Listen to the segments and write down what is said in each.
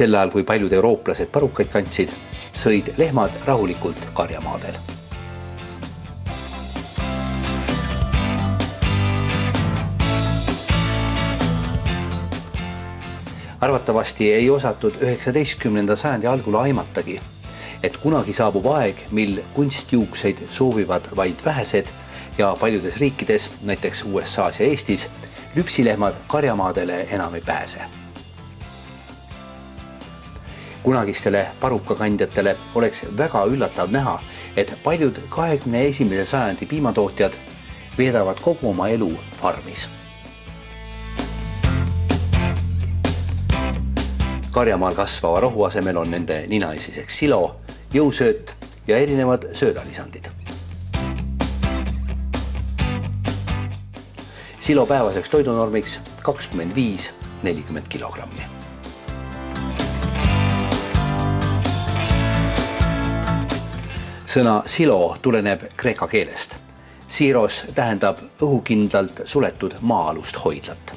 Sel ajal, kui paljud eurooplased parukaid kandsid, sõid lehmad rahulikult karjamaadel. Arvatavasti ei osatud 19. sajandi algul aimatagi, et kunagi saabub aeg, mil kunstjuukseid soovivad vaid vähesed ja paljudes riikides, näiteks USAs ja Eestis, lüpsilehmad karjamaadele enam ei pääse. Kunagistele parukakandjatele oleks väga üllatav näha, et paljud 21. sajandi piimatootjad veedavad kogu oma elu farmis. Karjamaal kasvava rohu asemel on nende ninaisiseks silo, jõusööt ja erinevad söödalisandid. Silo päevaseks toidunormiks 25-40 kilogrammi. Sõna silo tuleneb kreeka keelest. Siiros tähendab õhukindlalt suletud maa-alust hoidlat.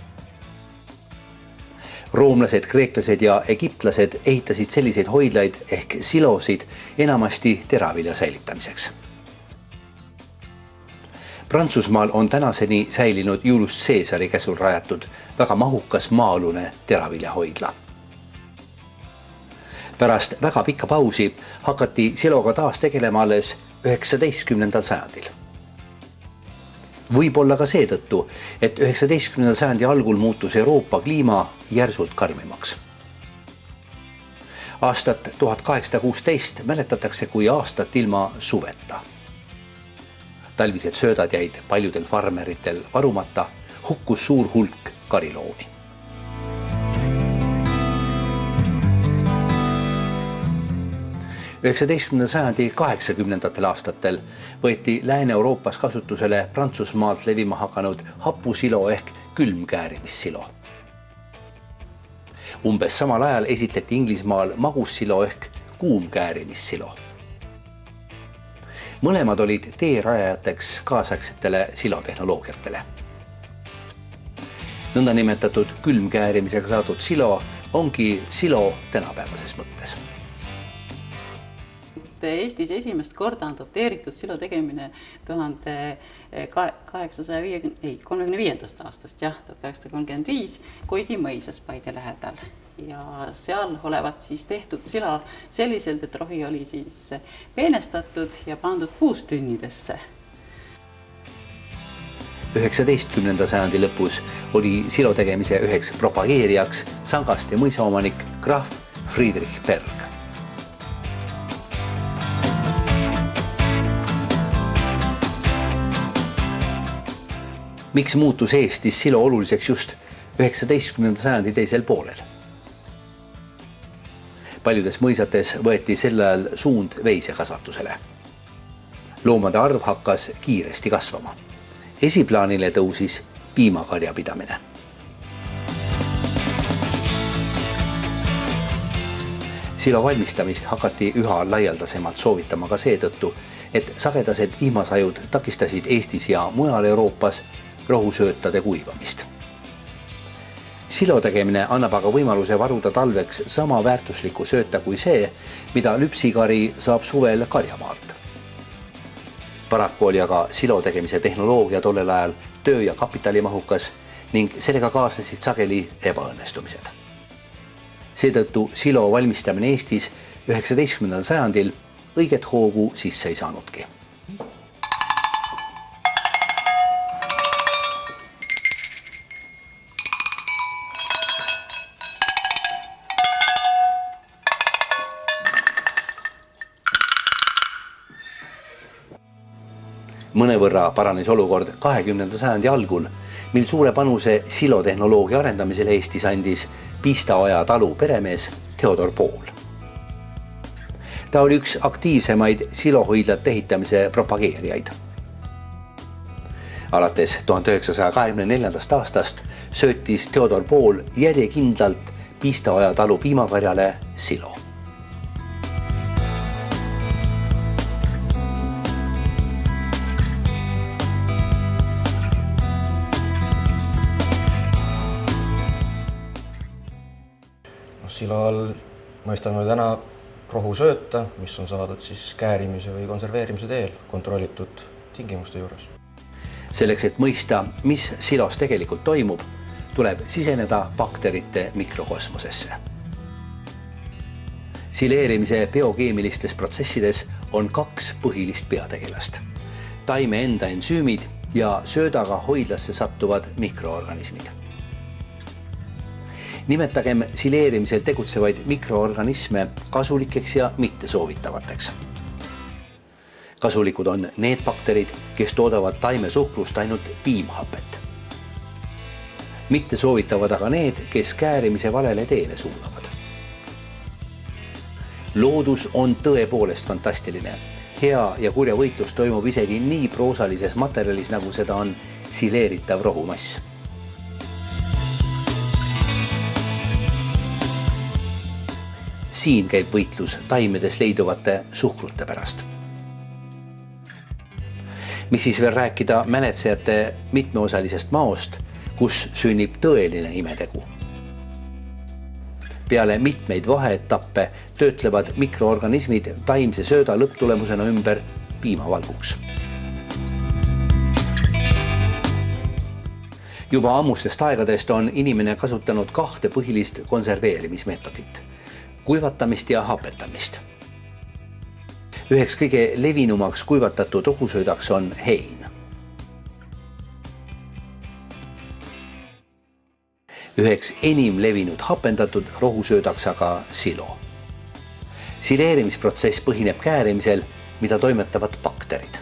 Roomlased, kreeklased ja egiptlased ehitasid selliseid hoidlaid ehk silosid enamasti teravilja säilitamiseks. Prantsusmaal on tänaseni säilinud Julius Caesari käsul rajatud väga mahukas maa-alune teraviljahoidla. Pärast väga pikka pausi hakati siloga taas tegelema alles 19. sajandil. Võib-olla ka seetõttu, et 19. sajandi algul muutus Euroopa kliima järsult karmimaks. Aastat 1816 mäletatakse kui aastat ilma suveta. Talvised söödad jäid paljudel farmeritel varumata, hukkus suur hulk kariloomi. sajandi 80. aastatel võeti Lääne-Euroopas kasutusele Prantsusmaalt levima hakanud hapusilo ehk külmkäärimissilo. Umbes samal ajal esitleti Inglismaal magussilo ehk kuumkäärimissilo. Mõlemad olid teerajajateks kaasaegsetele silotehnoloogiatele. Nõndanimetatud külmkäärimisega saadud silo ongi silo tänapäevases mõttes. Eestis esimest korda on doteeritud silo tegemine 1835. aastast, 1835, Koidi mõisas Paide lähedal. Ja seal olevat siis tehtud sila selliselt, et rohi oli siis peenestatud ja pandud puustünnidesse. 19. sajandi lõpus oli silo tegemise üheks propageerijaks Sangaste mõisaomanik Graf Friedrich Berg. Miks muutus Eestis silo oluliseks just 19. sajandi teisel poolel? Paljudes mõisates võeti sel ajal suund veisekasvatusele. Loomade arv hakkas kiiresti kasvama. Esiplaanile tõusis piimakarja pidamine. Silo valmistamist hakati üha laialdasemalt soovitama ka seetõttu, et sagedased vihmasajud takistasid Eestis ja mujal Euroopas rohusöötade kuivamist. Silo tegemine annab aga võimaluse varuda talveks sama väärtuslikku sööta kui see, mida lüpsikari saab suvel karjamaalt. Paraku oli aga silo tegemise tehnoloogia tollel ajal töö- ja kapitalimahukas ning sellega kaasnesid sageli ebaõnnestumised. Seetõttu silo valmistamine Eestis 19. sajandil õiget hoogu sisse ei saanudki. Mõnevõrra paranes olukord 20. sajandi algul, mil suure panuse silotehnoloogia arendamisel Eestis andis Pistaoja talu peremees Theodor Pool. Ta oli üks aktiivsemaid silohoidlate ehitamise propageerijaid. Alates 1924. aastast söötis Theodor Pool järjekindlalt Pistaoja talu piimakarjale silo. Silol mõistame täna rohusööta, mis on saadud siis käärimise või konserveerimise teel kontrollitud tingimuste juures. Selleks, et mõista, mis silos tegelikult toimub, tuleb siseneda bakterite mikrokosmosesse. Sileerimise biokeemilistes protsessides on 2 põhilist peategelast. Taime enda ensüümid ja söödaga hoidlasse sattuvad mikroorganismid. Nimetagem sileerimisel tegutsevaid mikroorganisme kasulikeks ja mittesoovitavateks. Kasulikud on need bakterid, kes toodavad taime suhkrust ainult piimhapet. Mitte soovitavad aga need, kes käärimise valele teele suunavad. Loodus on tõepoolest fantastiline. Hea ja kurja võitlus toimub isegi nii proosalises materjalis, nagu seda on sileeritav rohumass. Siin käib võitlus taimedes leiduvate suhkrute pärast. Mis siis veel rääkida mäletsejate mitmeosalisest maost, kus sünnib tõeline imetegu. Peale mitmeid vaheetappe töötlevad mikroorganismid taimse sööda lõpptulemusena ümber piimavalguks. Juba ammustest aegadest on inimene kasutanud 2 põhilist konserveerimismeetodit, kuivatamist ja hapetamist. Üheks kõige levinumaks kuivatatud rohusöödaks on hein. Üheks enim levinud hapendatud rohusöödaks aga silo. Sileerimisprotsess põhineb käärimisel, mida toimetavad bakterid.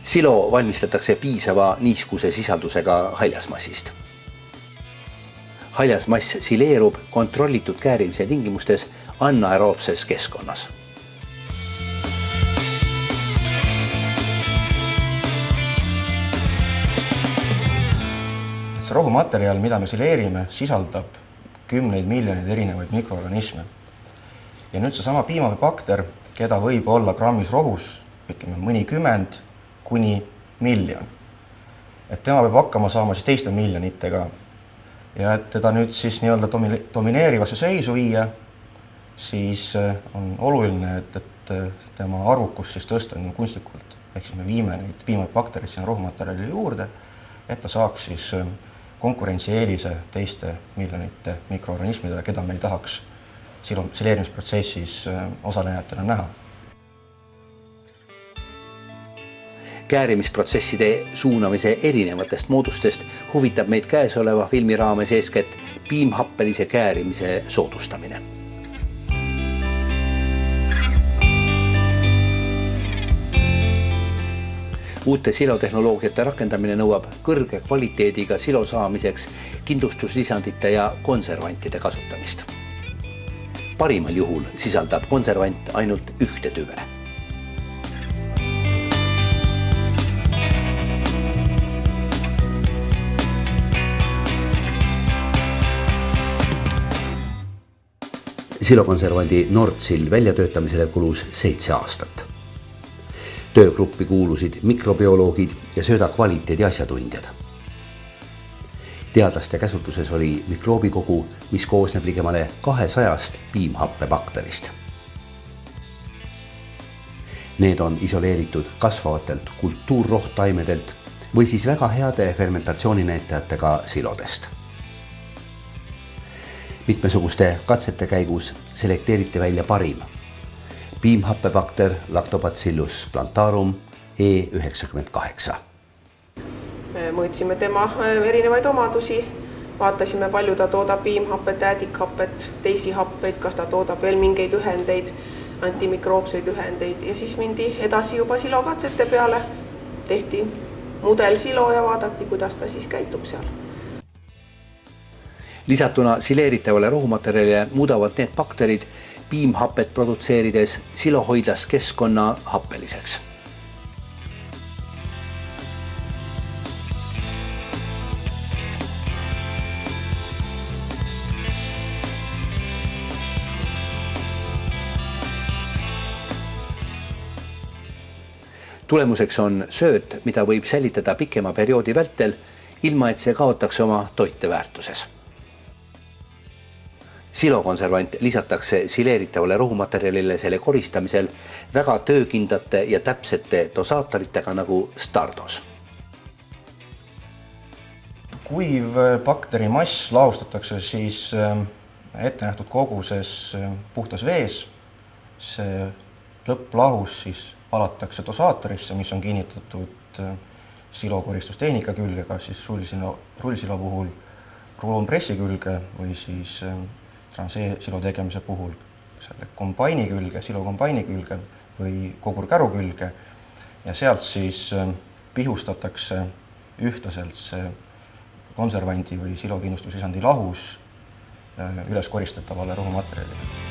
Silo valmistatakse piisava niiskuse sisaldusega haljasmassist. Haljasmass sileerub kontrollitud käärimise tingimustes anaeroobses keskkonnas. See rohumaterjal, mida me sileerime, sisaldab 10 miljoneid erinevaid mikroorganisme. Ja nüüd see sama piimabakter, keda võib olla grammis rohus, ütleme mõnikümmend kuni miljon. Et tema peab hakkama saama siis teiste miljonitega. Ja et teda nüüd siis nii-öelda domineerivasse seisu viia, siis on oluline, et tema arvukus siis tõsta kunstlikult. Ehk siis me viime neid piimabakterid sinna rohumaterjali juurde, et ta saaks siis konkurentsieelise teiste miljonite mikroorganismidele, keda me ei tahaks sileerimisprotsessis osalejatena näha. Käärimisprotsesside suunamise erinevatest moodustest huvitab meid käesoleva filmi raames eeskätt piimhappelise käärimise soodustamine. Uute silotehnoloogiate rakendamine nõuab kõrge kvaliteediga silo saamiseks kindlustuslisandite ja konservantide kasutamist. Parimal juhul sisaldab konservant ainult 1 tüve. Silokonservandi Nordsil väljatöötamisele kulus 7 aastat. Töögruppi kuulusid mikrobioloogid ja sööda kvaliteedi asjatundjad. Teadlaste käsutuses oli mikroobikogu, mis koosneb ligemale 200 piimhappebakterist. Need on isoleeritud kasvavatelt kultuurrohtaimedelt või siis väga heade fermentatsiooninäitajatega silodest. Mitmesuguste katsete käigus selekteeriti välja parim. Piimhappebakter Lactobacillus plantarum E98. Mõõtsime tema erinevaid omadusi, vaatasime palju ta toodab piimhappet, äädikhapet, teisi happeid, kas ta toodab veel mingeid ühendeid, antimikroobseid ühendeid ja siis mindi edasi juba silokatsete peale, tehti mudelsilo ja vaadati, kuidas ta siis käitub seal. Lisatuna sileeritavale rohumaterjalile muudavad need bakterid piimhapet produtseerides silohoidlas keskkonna happeliseks. Tulemuseks on sööt, mida võib säilitada pikema perioodi vältel, ilma et see kaotaks oma toiteväärtuses. Silokonservant lisatakse sileeritavale rohumaterjalile selle koristamisel väga töökindlate ja täpsete dosaatoritega nagu Stardos. Kuiv bakterimass laostatakse siis ettenähtud koguses puhtas vees. See lõpplahus siis alatakse dosaatorisse, mis on kinnitatud silokoristustehnika külge, kas siis rullsilo puhul rulonpressi külge või siis transee-silo tegemise puhul selle kombaini külge, silokombaini külge või kogurkäru külge ja sealt siis pihustatakse ühtlaselt see konservandi või silokindlustuslisandi lahus üles koristatavale rohumaterjalile.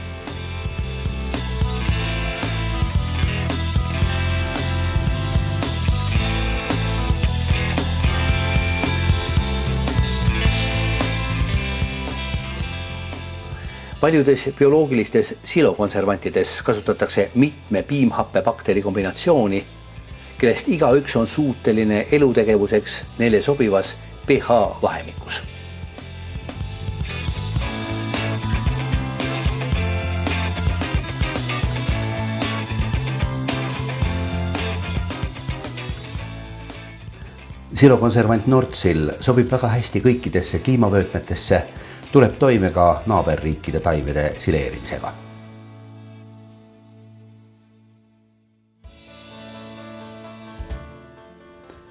Paljudes bioloogilistes silokonservantides kasutatakse mitme piimhappebakteri kombinatsiooni, kellest igaüks on suuteline elutegevuseks neile sobivas pH vahemikus. Silokonservant Nordsil sobib väga hästi kõikidesse kliimavöötmetesse, tuleb toime ka naaberriikide taimede sileerimisega.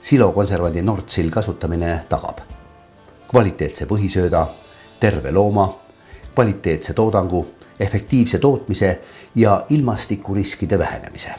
Silokonservandi Nordsil kasutamine tagab kvaliteetse põhisööda, terve looma, kvaliteetse toodangu, efektiivse tootmise ja ilmastikuriskide vähenemise.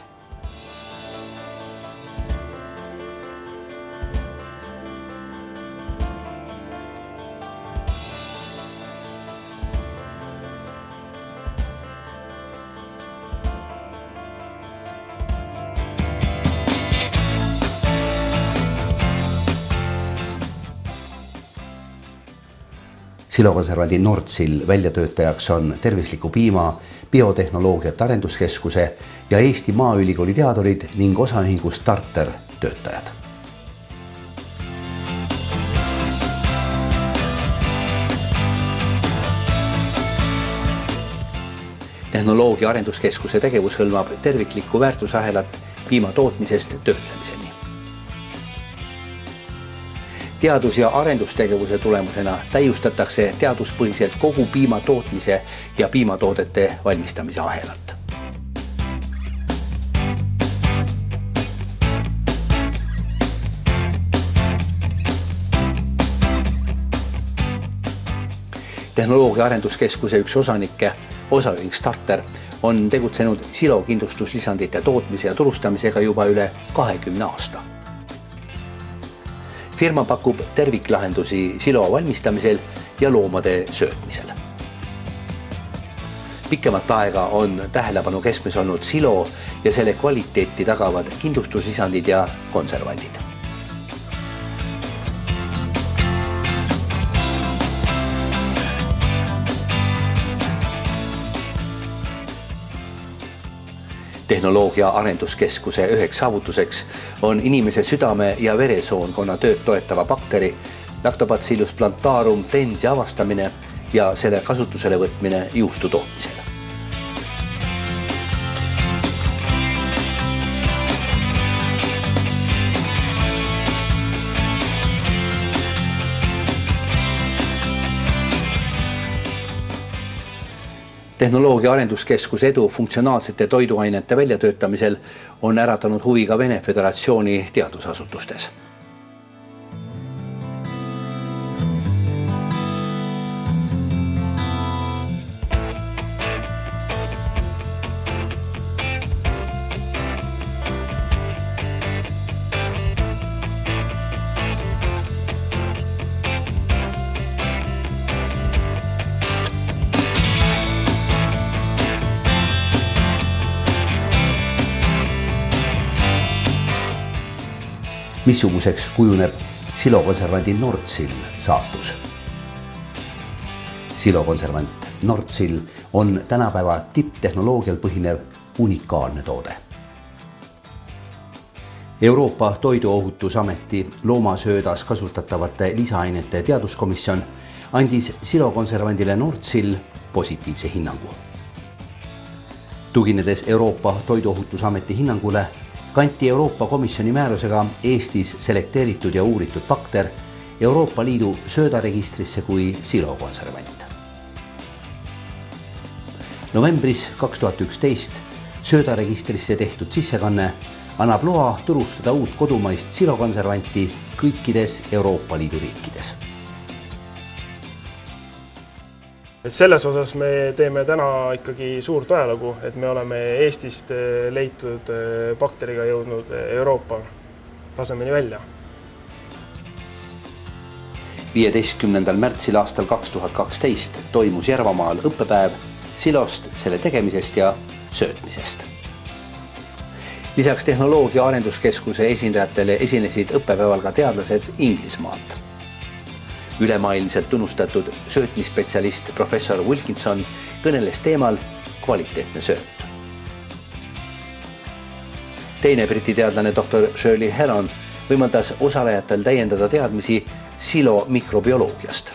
Silokonservandi Nordsil väljatöötajaks on Tervisliku piima biotehnoloogiate arenduskeskuse ja Eesti Maaülikooli teadurid ning osaühingu Starter töötajad. Tehnoloogia arenduskeskuse tegevus hõlmab terviklikku väärtusahelat piima tootmisest töötlemiseni. Teadus- ja arendustegevuse tulemusena täiustatakse teaduspõhiselt kogu piima tootmise ja piimatoodete valmistamise ahelat. Tehnoloogia arenduskeskuse üks osanikke, osaühing Starter, on tegutsenud silokindlustuslisandite tootmise ja turustamisega juba üle 20 aasta. Firma pakub terviklahendusi silo valmistamisel ja loomade söötmisel. Pikemat aega on tähelepanu keskmes olnud silo ja selle kvaliteeti tagavad kindlustuslisandid ja konservandid. Tehnoloogia arenduskeskuse üheks saavutuseks on inimese südame- ja veresoonkonna tööd toetava bakteri Lactobacillus plantarum tensi avastamine ja selle kasutusele võtmine juustu tootmisel. Tehnoloogia arenduskeskuse edu funktsionaalsete toiduainete väljatöötamisel on äratanud huvi ka Vene Föderatsiooni teadusasutustes. Missuguseks kujuneb silokonservandi Nordsil saatus? Silokonservant Nordsil on tänapäeva tipptehnoloogial põhinev unikaalne toode. Euroopa Toiduohutusameti loomasöödas kasutatavate lisaainete teaduskomisjon andis silokonservandile Nordsill positiivse hinnangu. Tuginedes Euroopa Toiduohutusameti hinnangule, kanti Euroopa Komisjoni määrusega Eestis selekteeritud ja uuritud bakter Euroopa Liidu söödaregistrisse kui silokonservant. Novembris 2011 söödaregistrisse tehtud sissekanne annab loa turustada uut kodumaist silokonservanti kõikides Euroopa Liidu riikides. Selles osas me teeme täna ikkagi suurt ajalugu, et me oleme Eestist leitud bakteriga jõudnud Euroopa tasemeni välja. 15. märtsil aastal 2012 toimus Järvamaal õppepäev silost, selle tegemisest ja söötmisest. Lisaks Tehnoloogia Arenduskeskuse esindajatele esinesid õppepäeval ka teadlased Inglismaalt. Ülemaailmselt tunnustatud söötmisspetsialist professor Wilkinson kõneles teemal kvaliteetne sööt. Teine Briti teadlane doktor Shirley Heron võimaldas osalejatel täiendada teadmisi silo mikrobioloogiast.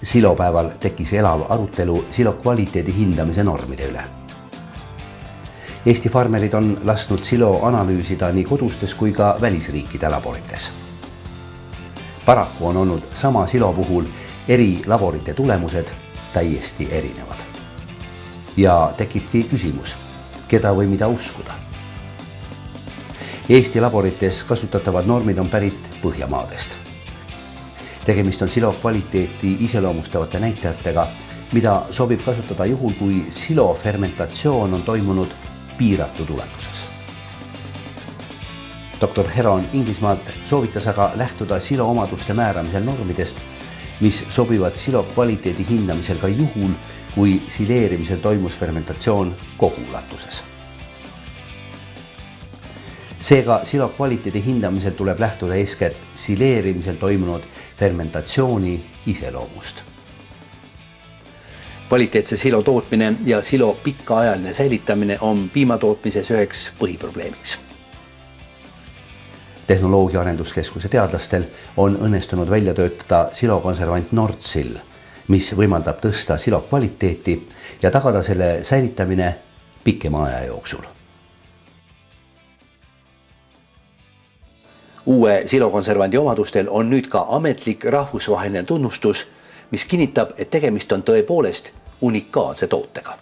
Silopäeval tekkis elav arutelu silo kvaliteedi hindamise normide üle. Eesti farmerid on lasknud silo analüüsida nii kodustes kui ka välisriikide laborites. Paraku on olnud sama silo puhul eri laborite tulemused täiesti erinevad. Ja tekibki küsimus, keda või mida uskuda. Eesti laborites kasutatavad normid on pärit Põhjamaadest. Tegemist on silo kvaliteeti iseloomustavate näitajatega, mida sobib kasutada juhul, kui silo fermentatsioon on toimunud piiratud ulatuses. Dr. Heron Inglismaalt soovitas aga lähtuda silo omaduste määramisel normidest, mis sobivad silo kvaliteedi hindamisel ka juhul, kui sileerimisel toimus fermentatsioon kogu ulatuses. Seega silo kvaliteedi hindamisel tuleb lähtuda eeskätt sileerimisel toimunud fermentatsiooni iseloomust. Kvaliteetse silo tootmine ja silo pikaajaline säilitamine on piimatootmises üheks põhiprobleemiks. Tehnoloogia Arenduskeskuse teadlastel on õnnestunud välja töötada silokonservant Nordsill, mis võimaldab tõsta silo kvaliteeti ja tagada selle säilitamine pikema aja jooksul. Uue silokonservandi omadustel on nüüd ka ametlik rahvusvaheline tunnustus, mis kinnitab, et tegemist on tõepoolest unikaalse tootega.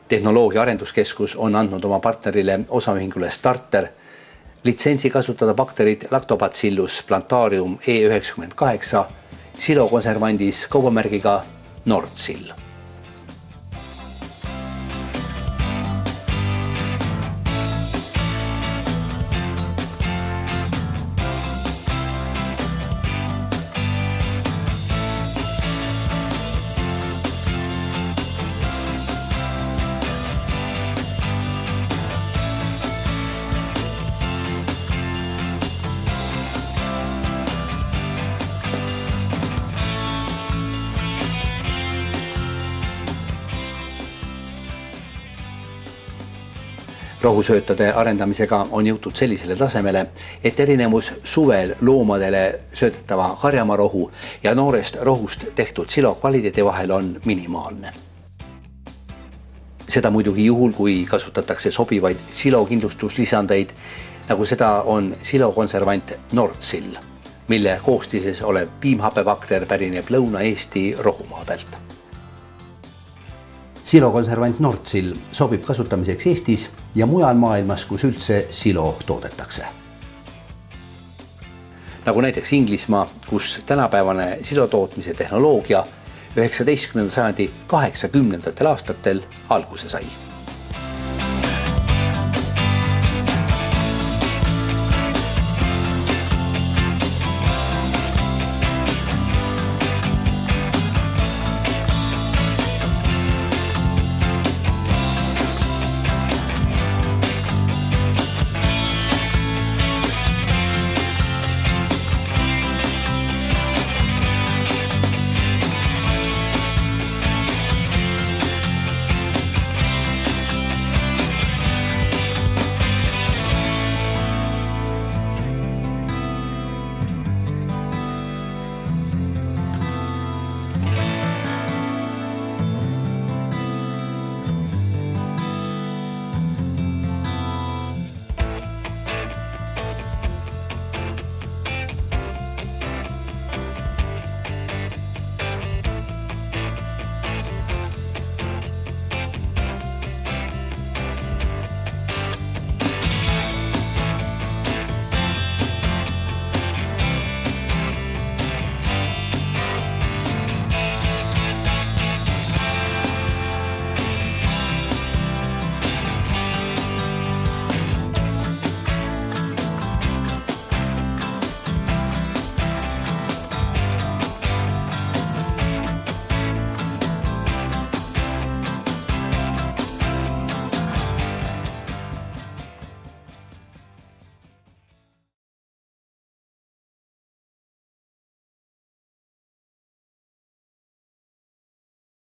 Tehnoloogia Arenduskeskus on andnud oma partnerile osaühingule Starter litsentsi kasutada bakterid Lactobacillus plantarum E98 silokonservandis kaubamärgiga Nordsill. Rohusöötade arendamisega on jõutud sellisele tasemele, et erinevus suvel loomadele söötetava harjamarohu ja noorest rohust tehtud silo kvaliteedi vahel on minimaalne. Seda muidugi juhul, kui kasutatakse sobivaid silokindlustuslisandeid, nagu seda on silokonservant Nordsill, mille koostises olev piimhappebakter pärineb Lõuna-Eesti rohumaadelt. Silokonservant Nordsill sobib kasutamiseks Eestis ja mujal maailmas, kus üldse silo toodetakse. Nagu näiteks Inglismaa, kus tänapäevane silotootmise tehnoloogia 19. sajandi 80. aastatel alguse sai.